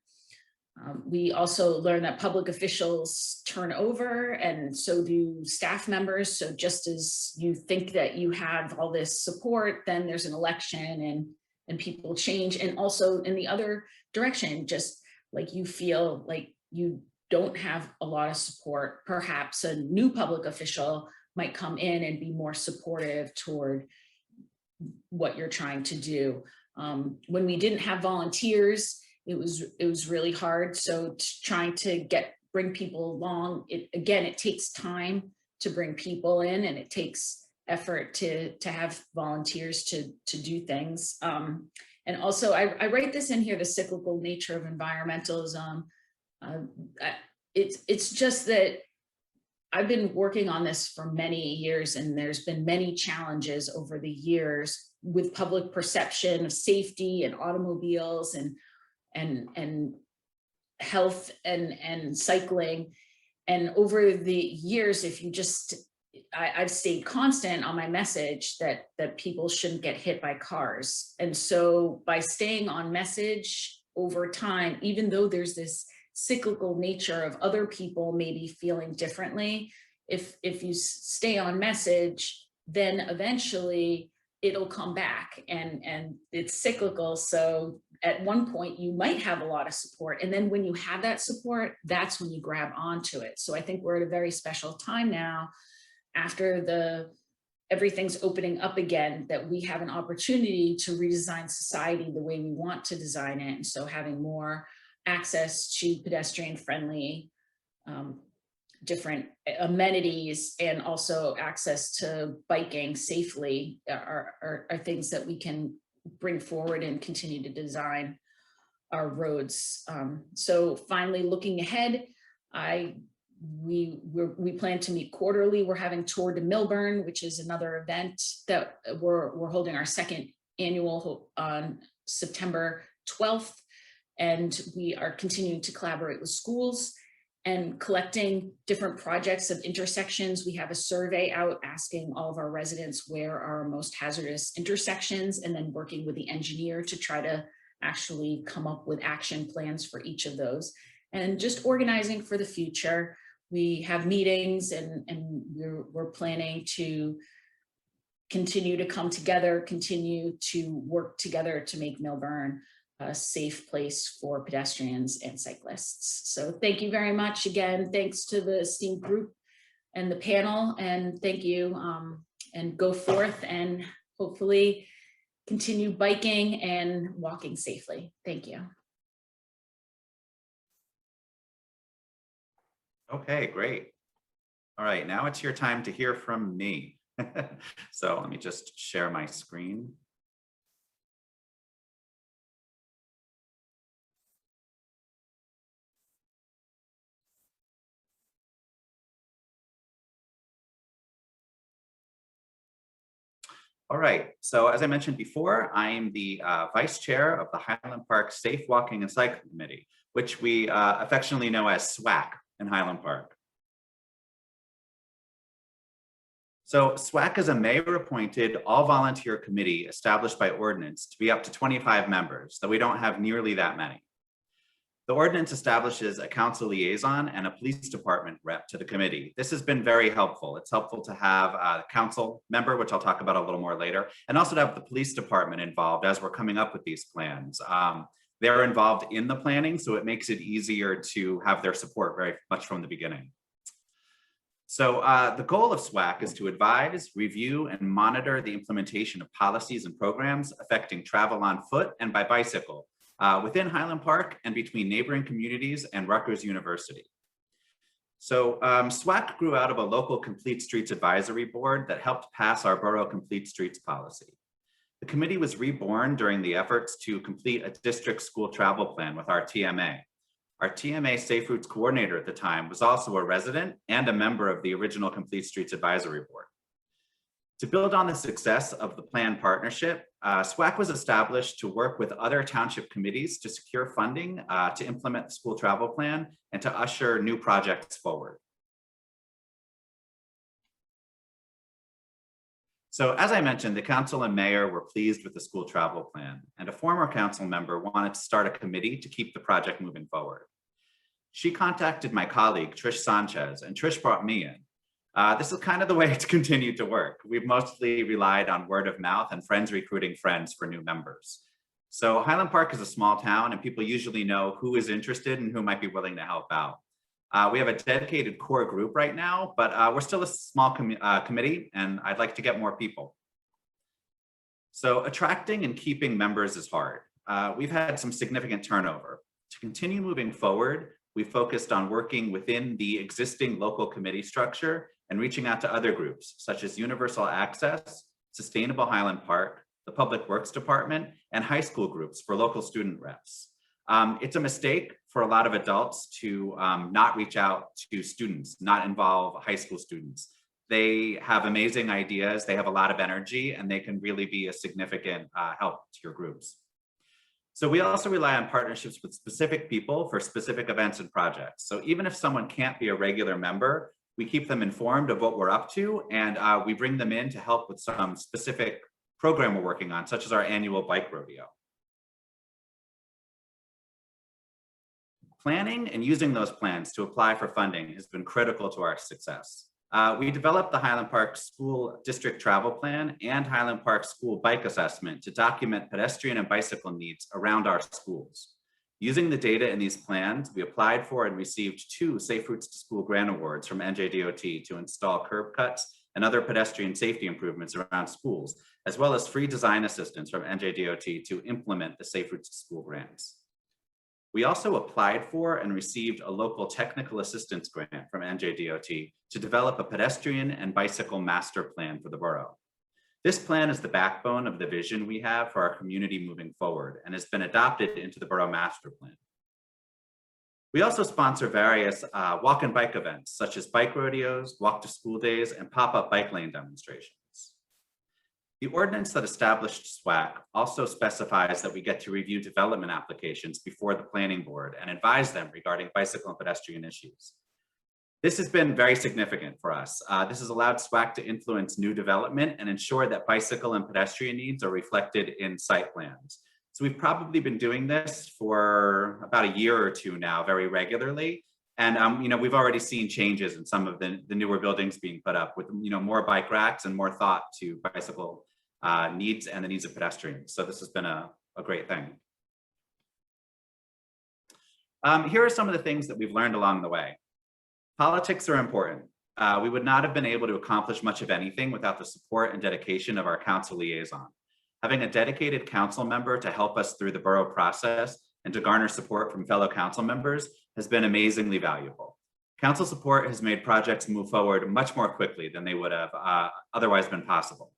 E: We also learned that public officials turn over, and so do staff members. So just as you think that you have all this support, then there's an election and people change. And also in the other direction, just like you feel like you don't have a lot of support, perhaps a new public official might come in and be more supportive toward what you're trying to do. When we didn't have volunteers it was really hard. So trying to bring people along, it takes time to bring people in, and it takes effort to have volunteers to do things. And also I write this in here, the cyclical nature of environmentalism. It's just that I've been working on this for many years, and there's been many challenges over the years with public perception of safety and automobiles and health and cycling. And over the years, if you just, I've stayed constant on my message that people shouldn't get hit by cars. And so by staying on message over time, even though there's this cyclical nature of other people maybe feeling differently, if you stay on message, then eventually it'll come back, and it's cyclical. So at one point you might have a lot of support, and then when you have that support, that's when you grab onto it. So I think we're at a very special time now, after everything's opening up again, that we have an opportunity to redesign society the way we want to design it. And so having more access to pedestrian friendly different amenities, and also access to biking safely are things that we can bring forward and continue to design our roads. So finally, looking ahead, we plan to meet quarterly. We're having Tour de Millburn, which is another event that we're holding our second annual on September 12th. And we are continuing to collaborate with schools and collecting different projects of intersections. We have a survey out asking all of our residents where are our most hazardous intersections, and then working with the engineer to try to actually come up with action plans for each of those. And just organizing for the future. We have meetings, and we're planning to continue to come together, continue to work together to make Millburn a safe place for pedestrians and cyclists. So thank you very much. Again, thanks to the esteemed group and the panel, and thank you, and go forth and hopefully continue biking and walking safely. Thank you.
B: Okay, great. All right, now it's your time to hear from me. So let me just share my screen. All right, so as I mentioned before, I am the Vice Chair of the Highland Park Safe Walking and Cycling Committee, which we affectionately know as SWAC in Highland Park. So SWAC is a mayor-appointed all-volunteer committee established by ordinance to be up to 25 members, though we don't have nearly that many. The ordinance establishes a council liaison and a police department rep to the committee. This has been very helpful. It's helpful to have a council member, which I'll talk about a little more later, and also to have the police department involved as we're coming up with these plans. They're involved in the planning, so it makes it easier to have their support very much from the beginning. So the goal of SWAC is to advise, review, and monitor the implementation of policies and programs affecting travel on foot and by bicycle within Highland Park and between neighboring communities and Rutgers University. So SWAC grew out of a local Complete Streets Advisory Board that helped pass our Borough Complete Streets policy. The committee was reborn during the efforts to complete a district school travel plan with our TMA. Our TMA Safe Routes coordinator at the time was also a resident and a member of the original Complete Streets Advisory Board. To build on the success of the plan partnership, SWAC was established to work with other township committees to secure funding to implement the school travel plan and to usher new projects forward. So as I mentioned, the council and mayor were pleased with the school travel plan, and a former council member wanted to start a committee to keep the project moving forward. She contacted my colleague, Trish Sanchez, and Trish brought me in. This is kind of the way it's continued to work. We've mostly relied on word of mouth and friends recruiting friends for new members. So Highland Park is a small town, and people usually know who is interested and who might be willing to help out. We have a dedicated core group right now, but we're still a small committee, and I'd like to get more people. So attracting and keeping members is hard. we've had some significant turnover. To continue moving forward, we focused on working within the existing local committee structure and reaching out to other groups such as Universal Access, Sustainable Highland Park, the Public Works Department, and high school groups for local student reps. It's a mistake for a lot of adults to not reach out to students, not involve high school students. They have amazing ideas, they have a lot of energy, and they can really be a significant help to your groups. So we also rely on partnerships with specific people for specific events and projects. So even if someone can't be a regular member, we keep them informed of what we're up to, and we bring them in to help with some specific program we're working on, such as our annual bike rodeo. Planning and using those plans to apply for funding has been critical to our success. We developed the Highland Park School District Travel Plan and Highland Park School Bike Assessment to document pedestrian and bicycle needs around our schools. Using the data in these plans, we applied for and received 2 Safe Routes to School grant awards from NJDOT to install curb cuts and other pedestrian safety improvements around schools, as well as free design assistance from NJDOT to implement the Safe Routes to School grants. We also applied for and received a local technical assistance grant from NJDOT to develop a pedestrian and bicycle master plan for the borough. This plan is the backbone of the vision we have for our community moving forward and has been adopted into the borough master plan. We also sponsor various walk and bike events, such as bike rodeos, walk to school days, and pop-up bike lane demonstrations. The ordinance that established SWAC also specifies that we get to review development applications before the planning board and advise them regarding bicycle and pedestrian issues. This has been very significant for us. This has allowed SWAC to influence new development and ensure that bicycle and pedestrian needs are reflected in site plans. So we've probably been doing this for about a year or 2 now, very regularly. And we've already seen changes in some of the newer buildings being put up with more bike racks and more thought to bicycle needs and the needs of pedestrians. So this has been a great thing. Here are some of the things that we've learned along the way. Politics are important. We would not have been able to accomplish much of anything without the support and dedication of our council liaison. Having a dedicated council member to help us through the borough process and to garner support from fellow council members has been amazingly valuable. Council support has made projects move forward much more quickly than they would have otherwise been possible.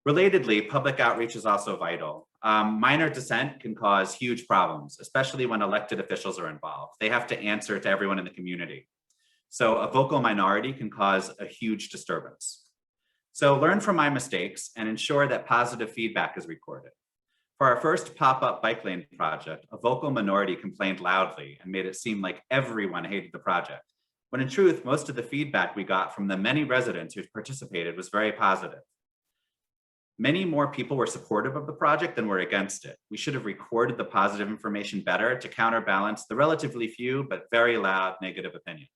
B: Relatedly, public outreach is also vital. Minor dissent can cause huge problems, especially when elected officials are involved. They have to answer to everyone in the community. So a vocal minority can cause a huge disturbance. So learn from my mistakes and ensure that positive feedback is recorded. For our first pop-up bike lane project, a vocal minority complained loudly and made it seem like everyone hated the project, when in truth, most of the feedback we got from the many residents who participated was very positive. Many more people were supportive of the project than were against it. We should have recorded the positive information better to counterbalance the relatively few but very loud negative opinions.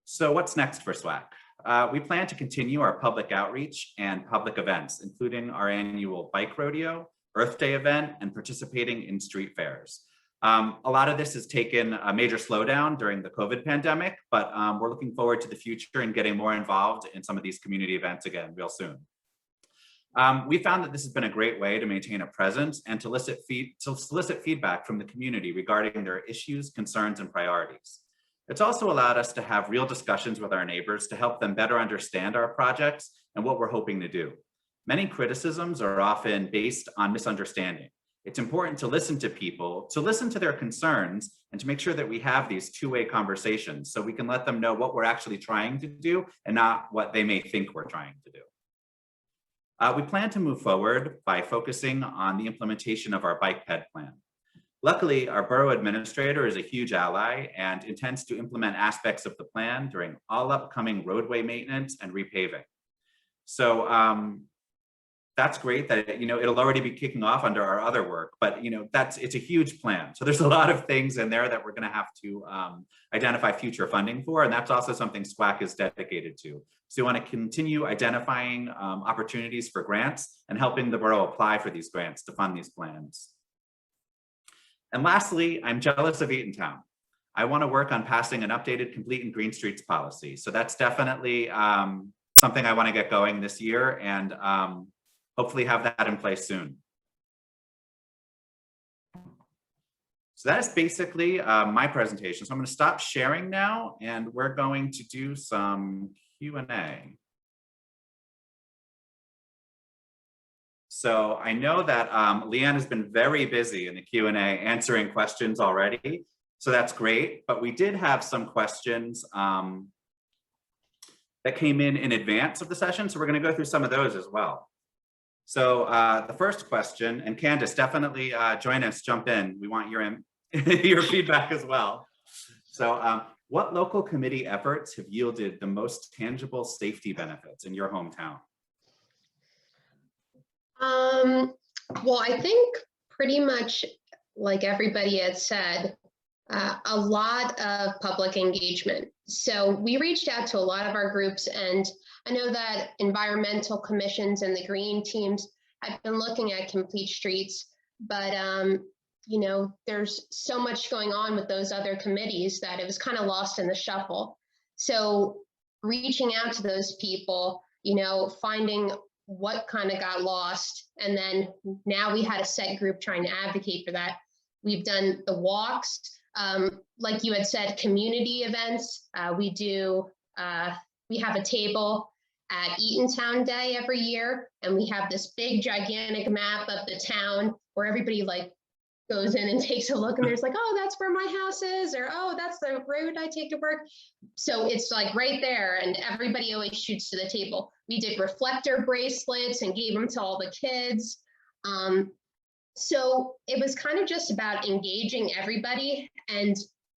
B: So what's next for SWAC? We plan to continue our public outreach and public events, including our annual bike rodeo, Earth Day event, and participating in street fairs. A lot of this has taken a major slowdown during the COVID pandemic, but we're looking forward to the future and getting more involved in some of these community events again real soon. We found that this has been a great way to maintain a presence and to solicit feedback from the community regarding their issues, concerns, and priorities. It's also allowed us to have real discussions with our neighbors to help them better understand our projects and what we're hoping to do. Many criticisms are often based on misunderstanding. It's important to listen to people, to listen to their concerns, and to make sure that we have these two-way conversations so we can let them know what we're actually trying to do and not what they may think we're trying to do. We plan to move forward by focusing on the implementation of our bike ped plan. Luckily, our borough administrator is a huge ally and intends to implement aspects of the plan during all upcoming roadway maintenance and repaving. So that's great that it'll already be kicking off under our other work, but it's a huge plan. So there's a lot of things in there that we're going to have to identify future funding for, and that's also something SWAC is dedicated to. So we want to continue identifying opportunities for grants and helping the borough apply for these grants to fund these plans. And lastly, I'm jealous of Eatontown. I want to work on passing an updated complete and green streets policy. So that's definitely something I want to get going this year. And hopefully have that in place soon. So that is basically my presentation. So I'm going to stop sharing now, and we're going to do some Q&A. So I know that Leanne has been very busy in the Q&A answering questions already. So that's great. But we did have some questions that came in advance of the session. So we're going to go through some of those as well. So the first question, and Candace, definitely join us, jump in. We want your feedback as well. So what local committee efforts have yielded the most tangible safety benefits in your hometown?
D: Well, I think pretty much like everybody had said, a lot of public engagement. So we reached out to a lot of our groups, and I know that environmental commissions and the green teams have been looking at complete streets, but you know, there's so much going on with those other committees that it was kind of lost in the shuffle. So reaching out to those people, you know, finding what kind of got lost, and then now we had a set group trying to advocate for that. We've done the walks, like you had said, community events. We have a table at Eatontown Day every year, and we have this big gigantic map of the town where everybody like goes in and takes a look, and there's like, oh, that's where my house is, or oh, that's the road I take to work. So it's like right there, and everybody always shoots to the table. We did reflector bracelets and gave them to all the kids. So it was kind of just about engaging everybody, and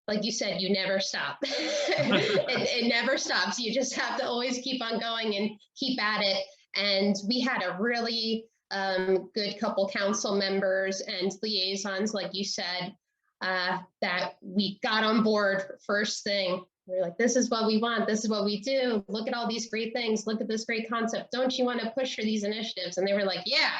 D: like you said, you never stop. it never stops. You just have to always keep on going and keep at it. And we had a really good couple council members and liaisons, like you said, that we got on board first thing. We're like, this is what we want. This is what we do. Look at all these great things. Look at this great concept. Don't you want to push for these initiatives? And they were like, yeah.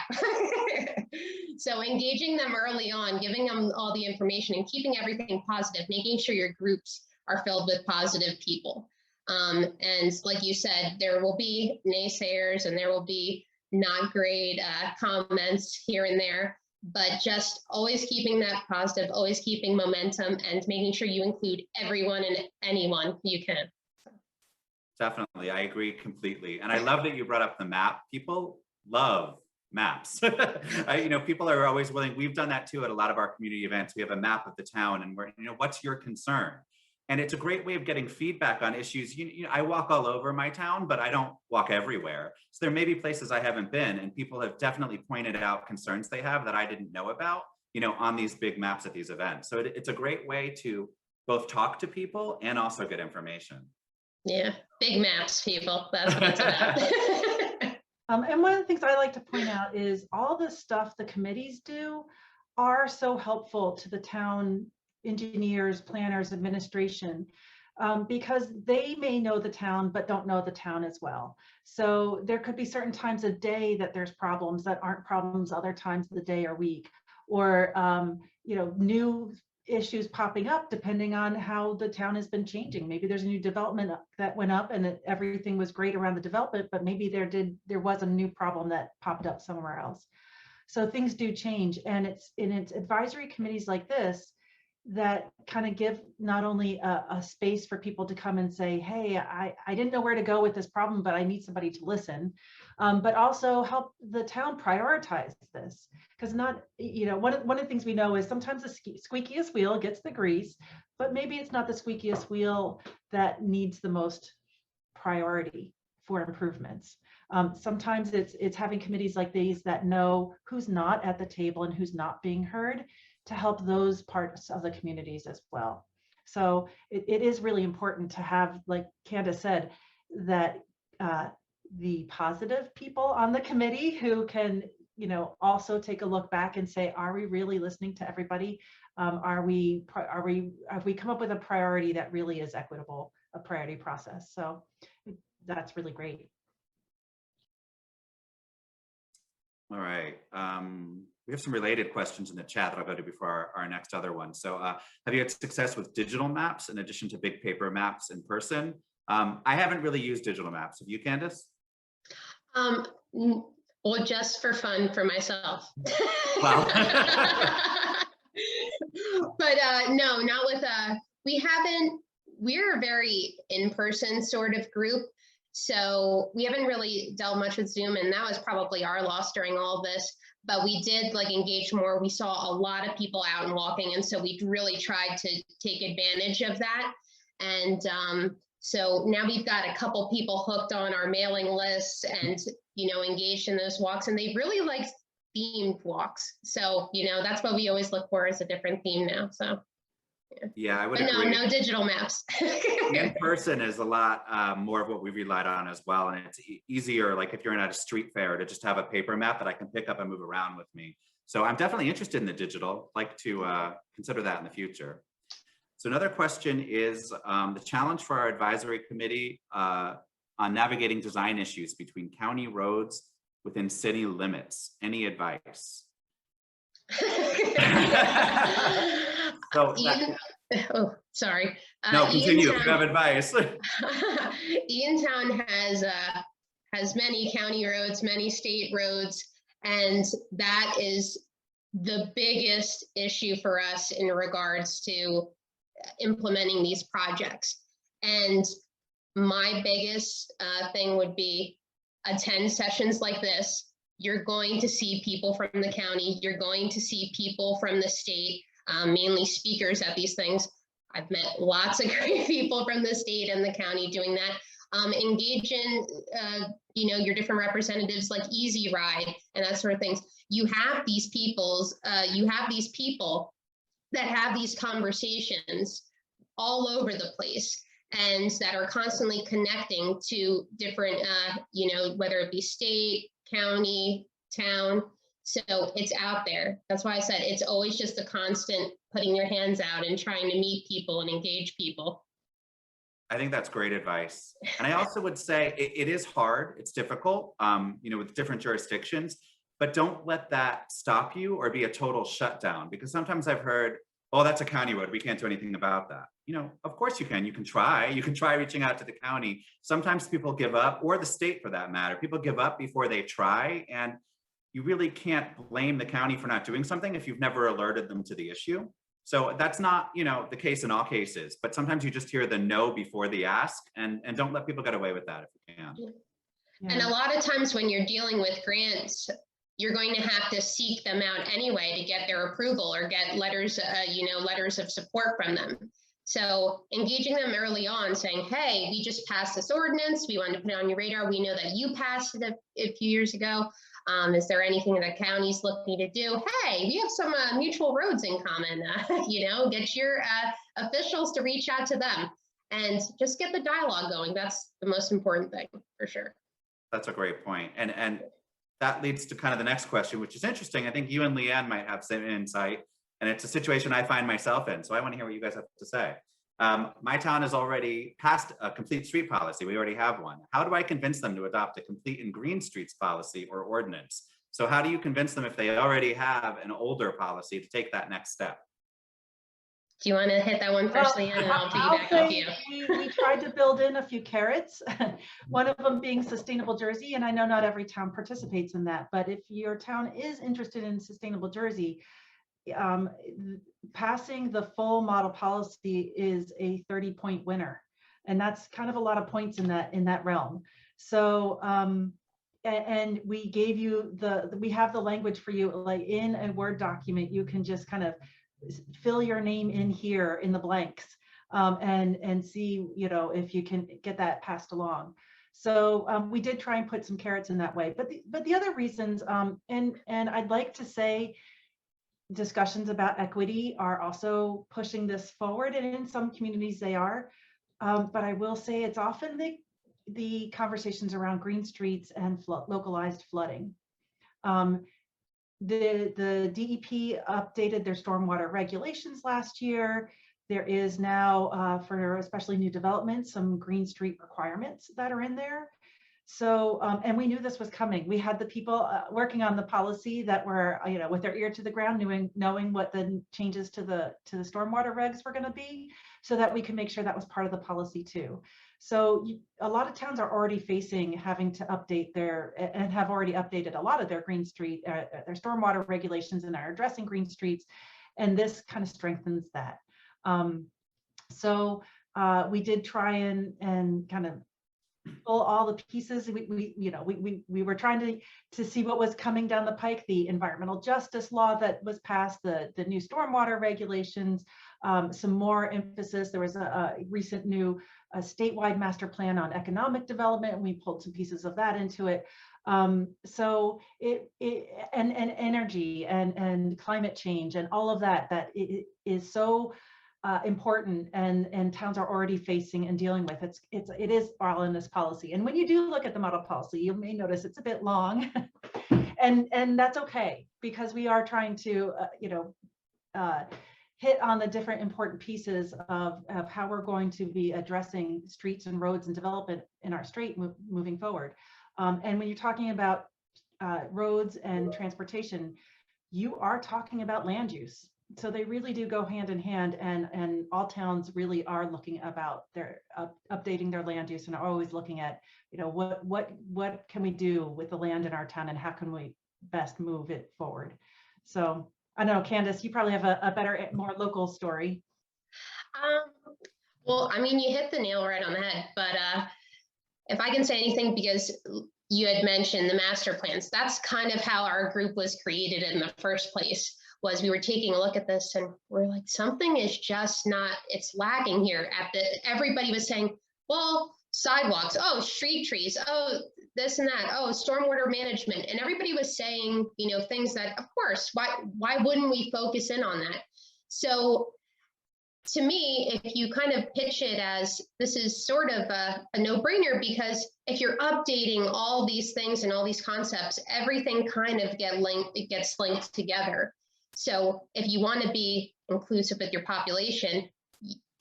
D: So engaging them early on, giving them all the information and keeping everything positive, making sure your groups are filled with positive people. And like you said, there will be naysayers and there will be not great comments here and there, but just always keeping that positive, always keeping momentum, and making sure you include everyone and anyone you can.
B: Definitely, I agree completely. And I love that you brought up the map. People love maps. You know, people are always willing. We've done that too at a lot of our community events. We have a map of the town, and we're, you know, what's your concern? And it's a great way of getting feedback on issues. You know, I walk all over my town, but I don't walk everywhere. So there may be places I haven't been, and people have definitely pointed out concerns they have that I didn't know about, you know, on these big maps at these events. So it's a great way to both talk to people and also get information.
D: Yeah, big maps, people. That's what it's about.
C: And one of the things I like to point out is all the stuff the committees do are so helpful to the town engineers, planners, administration, because they may know the town but don't know the town as well. So there could be certain times of day that there's problems that aren't problems other times of the day or week, or you know, new issues popping up depending on how the town has been changing. Maybe there's a new development that went up and everything was great around the development, but maybe there was a new problem that popped up somewhere else. So things do change, and it's advisory committees like this that kind of give not only a space for people to come and say, hey, I didn't know where to go with this problem, but I need somebody to listen, but also help the town prioritize this. Because not, you know, one of the things we know is sometimes the squeakiest wheel gets the grease, but maybe it's not the squeakiest wheel that needs the most priority for improvements. Sometimes it's having committees like these that know who's not at the table and who's not being heard, to help those parts of the communities as well. So it is really important to have, like Candace said, that the positive people on the committee who can, you know, also take a look back and say, are we really listening to everybody? Have we come up with a priority that really is equitable, a priority process? So that's really great.
B: All right. We have some related questions in the chat that I'll go to before our next other one. So have you had success with digital maps in addition to big paper maps in person? I haven't really used digital maps. Have you, Candace?
D: Well, just for fun for myself.
B: Wow.
D: But no, not with we're a very in-person sort of group. So we haven't really dealt much with Zoom, and that was probably our loss during all of this. But we did like engage more. We saw a lot of people out and walking, and so we really tried to take advantage of that. And so now we've got a couple people hooked on our mailing lists and, you know, engaged in those walks, and they really like themed walks. So, you know, that's what we always look for, is a different theme now. So
B: Yeah, I would
D: but
B: agree.
D: no digital maps.
B: In person is a lot more of what we relied on as well. And it's easier, like if you're at a street fair, to just have a paper map that I can pick up and move around with me. So I'm definitely interested in the digital, like to consider that in the future. So another question is the challenge for our advisory committee on navigating design issues between county roads within city limits. Any advice? So
D: oh, sorry.
B: No, continue. If you have advice.
D: Eatontown has many county roads, many state roads, and that is the biggest issue for us in regards to implementing these projects. And my biggest thing would be attend sessions like this. You're going to see people from the county. You're going to see people from the state, mainly speakers at these things. I've met lots of great people from the state and the county doing that. Engage in, you know, your different representatives like Easy Ride and that sort of things. You have these people that have these conversations all over the place, and that are constantly connecting to different, you know, whether it be state, county, town. So it's out there. That's why I said it's always just a constant putting your hands out and trying to meet people and engage people.
B: I think that's great advice. And I also would say it is hard. It's difficult, you know, with different jurisdictions, but don't let that stop you or be a total shutdown, because sometimes I've heard, oh, that's a county road, we can't do anything about that. You know, of course you can try reaching out to the county. Sometimes people give up, or the state for that matter. People give up before they try, and you really can't blame the county for not doing something if you've never alerted them to the issue. So that's not, you know, the case in all cases, but sometimes you just hear the no before the ask, and don't let people get away with that if you can.
C: Yeah.
D: And a lot of times when you're dealing with grants, you're going to have to seek them out anyway to get their approval or get letters, you know, letters of support from them. So engaging them early on, saying, hey, we just passed this ordinance. We wanted to put it on your radar. We know that you passed it a few years ago. Is there anything that county's looking to do? Hey, we have some mutual roads in common. You know, get your officials to reach out to them and just get the dialogue going. That's the most important thing, for sure.
B: That's a great point. And that leads to kind of the next question, which is interesting. I think you and Leanne might have some insight, and it's a situation I find myself in. So I want to hear what you guys have to say. My town has already passed a complete street policy. We already have one. How do I convince them to adopt a complete and green streets policy or ordinance? So how do you convince them, if they already have an older policy, to take that next step?
D: Do you want to hit that one first, Leanne, and I'll piggyback off you?
C: We tried to build in a few carrots, one of them being Sustainable Jersey, and I know not every town participates in that, but if your town is interested in Sustainable Jersey, passing the full model policy is a 30-point winner, and that's kind of a lot of points in that realm. So and we gave you we have the language for you, like in a Word document. You can just kind of fill your name in here in the blanks, and see, you know, if you can get that passed along. So we did try and put some carrots in that way, but the other reasons, and I'd like to say, discussions about equity are also pushing this forward, and in some communities they are, but I will say it's often the conversations around green streets and localized flooding. The DEP updated their stormwater regulations last year. There is now, for especially new developments, some green street requirements that are in there. So, and we knew this was coming. We had the people working on the policy that were, with their ear to the ground, knowing what the changes to the stormwater regs were going to be, so that we can make sure that was part of the policy too. So a lot of towns are already having to update and have already updated a lot of their green street, their stormwater regulations, and are addressing green streets. And this kind of strengthens that. So we did try and kind of pull all the pieces. We were trying to see what was coming down the pike, the environmental justice law that was passed, the new stormwater regulations, some more emphasis. There was a recent new statewide master plan on economic development, and we pulled some pieces of that into it. So and energy and climate change and all of that is so important, and towns are already facing and dealing with. It is all in this policy. And when you do look at the model policy, you may notice it's a bit long, and that's okay, because we are trying to hit on the different important pieces of how we're going to be addressing streets and roads and development in our state moving forward. And when you're talking about roads and transportation, you are talking about land use. So they really do go hand in hand, and all towns really are looking about their updating their land use, and are always looking at, what can we do with the land in our town, and how can we best move it forward. So I don't know, Candace, you probably have a better, more local story.
D: Well, I mean, you hit the nail right on the head, but if I can say anything, because you had mentioned the master plans, that's kind of how our group was created in the first place. Was we were taking a look at this and we're like, something is just not, it's lagging here. Everybody was saying, well, sidewalks, oh, street trees, oh, this and that, oh, stormwater management. And everybody was saying, things that, of course, why wouldn't we focus in on that? So to me, if you kind of pitch it as this is sort of a no-brainer, because if you're updating all these things and all these concepts, everything kind of gets linked together. So if you want to be inclusive with your population,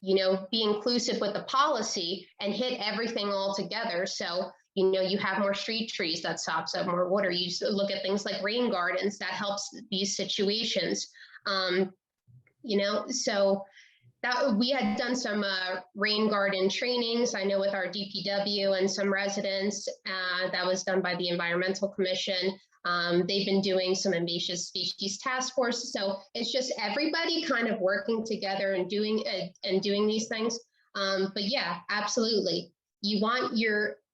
D: be inclusive with the policy and hit everything all together. So, you have more street trees, that stops up more water. You look at things like rain gardens, that helps these situations. So that we had done some rain garden trainings, I know, with our DPW and some residents. That was done by the Environmental Commission. They've been doing some invasive species task force. So it's just everybody kind of working together and doing these things. But yeah, absolutely. You want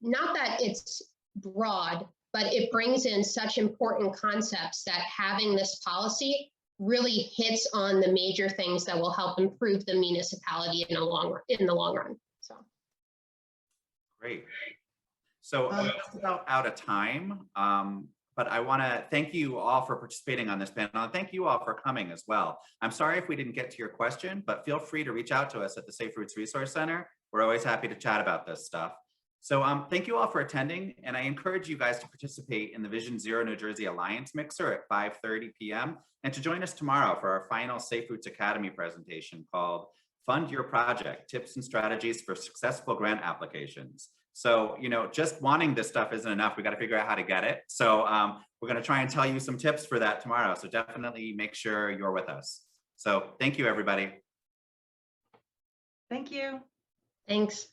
D: not that it's broad, but it brings in such important concepts that having this policy really hits on the major things that will help improve the municipality in the long run. So
B: great. So we're just about out of time, but I want to thank you all for participating on this panel, and thank you all for coming as well. I'm sorry if we didn't get to your question, but feel free to reach out to us at the Safe Routes Resource Center. We're always happy to chat about this stuff. So thank you all for attending, and I encourage you guys to participate in the Vision Zero New Jersey Alliance Mixer at 5:30 p.m. and to join us tomorrow for our final Safe Routes Academy presentation called Fund Your Project, Tips and Strategies for Successful Grant Applications. So, just wanting this stuff isn't enough. We got to figure out how to get it. So we're going to try and tell you some tips for that tomorrow. So definitely make sure you're with us. So thank you, everybody.
C: Thank you.
D: thanks.